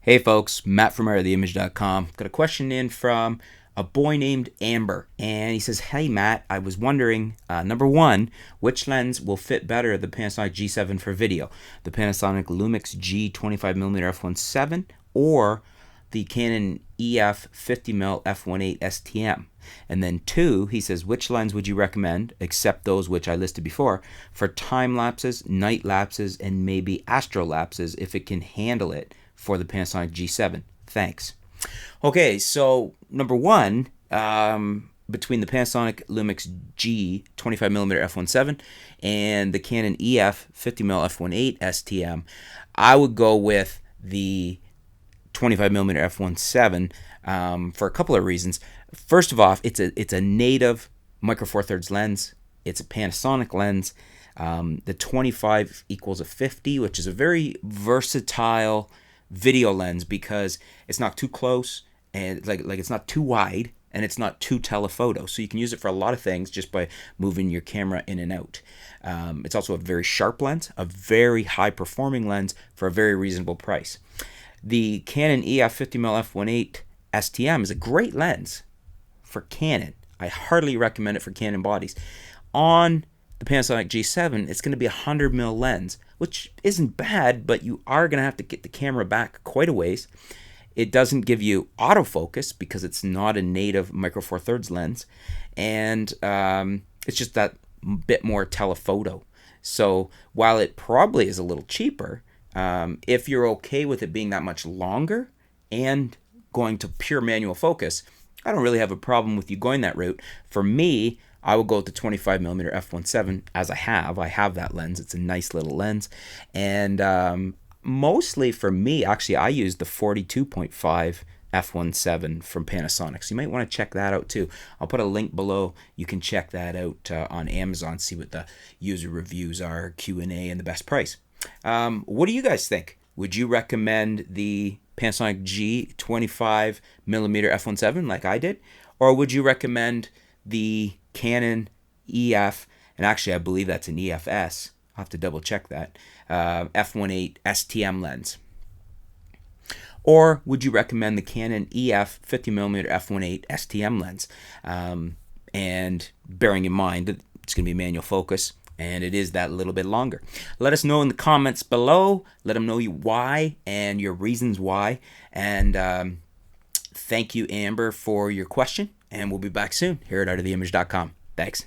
Hey folks, Matt from AreaTheImage.com. Got a question in from a boy named Amber, and he says, "Hey Matt, I was wondering, number one, which lens will fit better the Panasonic G7 for video, the Panasonic Lumix G 25mm f1.7 or the Canon EF 50mm f1.8 STM? And then two, he says, which lens would you recommend, except those which I listed before, for time lapses, night lapses, and maybe astrolapses if it can handle it for the Panasonic G7? Thanks." Okay, so number one, between the Panasonic Lumix G 25mm f1.7 and the Canon EF 50mm f1.8 STM, I would go with the 25mm f1.7 for a couple of reasons. First of all, it's a native micro four thirds lens. It's a Panasonic lens. The 25 equals a 50, which is a very versatile video lens because it's not too close and like it's not too wide and it's not too telephoto, so you can use it for a lot of things just by moving your camera in and out. It's also a very sharp lens, a very high performing lens for a very reasonable price. The Canon EF 50mm f1.8 STM is a great lens for Canon. I heartily recommend it for Canon bodies. On the Panasonic G7, it's going to be a 100mm lens, which isn't bad, but you are going to have to get the camera back quite a ways. It doesn't give you autofocus because it's not a native micro four thirds lens, and it's just that bit more telephoto. So while it probably is a little cheaper, if you're okay with it being that much longer and going to pure manual focus, I don't really have a problem with you going that route. For me, I will go with the 25mm f1.7 as I have that lens. It's a nice little lens. And mostly for me, actually, I use the 42.5 f1.7 from Panasonic. So you might want to check that out too. I'll put a link below. You can check that out on Amazon, see what the user reviews are, Q&A, and the best price. What do you guys think? Would you recommend the Panasonic G 25mm f1.7 like I did? Or would you recommend the Canon EF, and actually I believe that's an EFS, I'll have to double check that, f1.8 STM lens? Or would you recommend the Canon EF 50mm f1.8 STM lens? And bearing in mind that it's going to be manual focus, and it is that little bit longer. Let us know in the comments below. Let them know you why and your reasons why. And thank you, Amber, for your question. And we'll be back soon here at AreaTheImage.com. Thanks.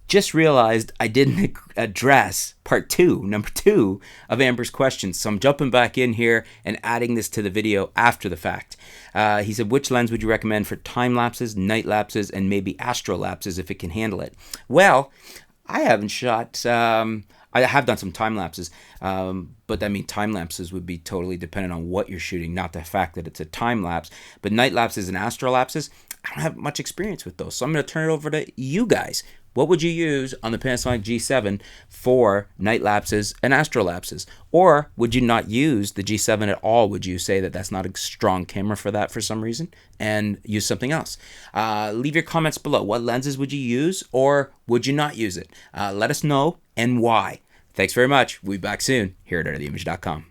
Just realized I didn't address number two of Amber's questions. So I'm jumping back in here and adding this to the video after the fact. He said, which lens would you recommend for time lapses, night lapses, and maybe astrolapses if it can handle it? Well, I haven't shot, I have done some time lapses, but I mean time lapses would be totally dependent on what you're shooting, not the fact that it's a time lapse. But night lapses and astrolapses, I don't have much experience with those. So I'm going to turn it over to you guys. What would you use on the Panasonic G7 for night lapses and astrolapses? Or would you not use the G7 at all? Would you say that that's not a strong camera for that for some reason and use something else? Leave your comments below. What lenses would you use, or would you not use it? Let us know and why. Thanks very much. We'll be back soon here at AreaTheImage.com.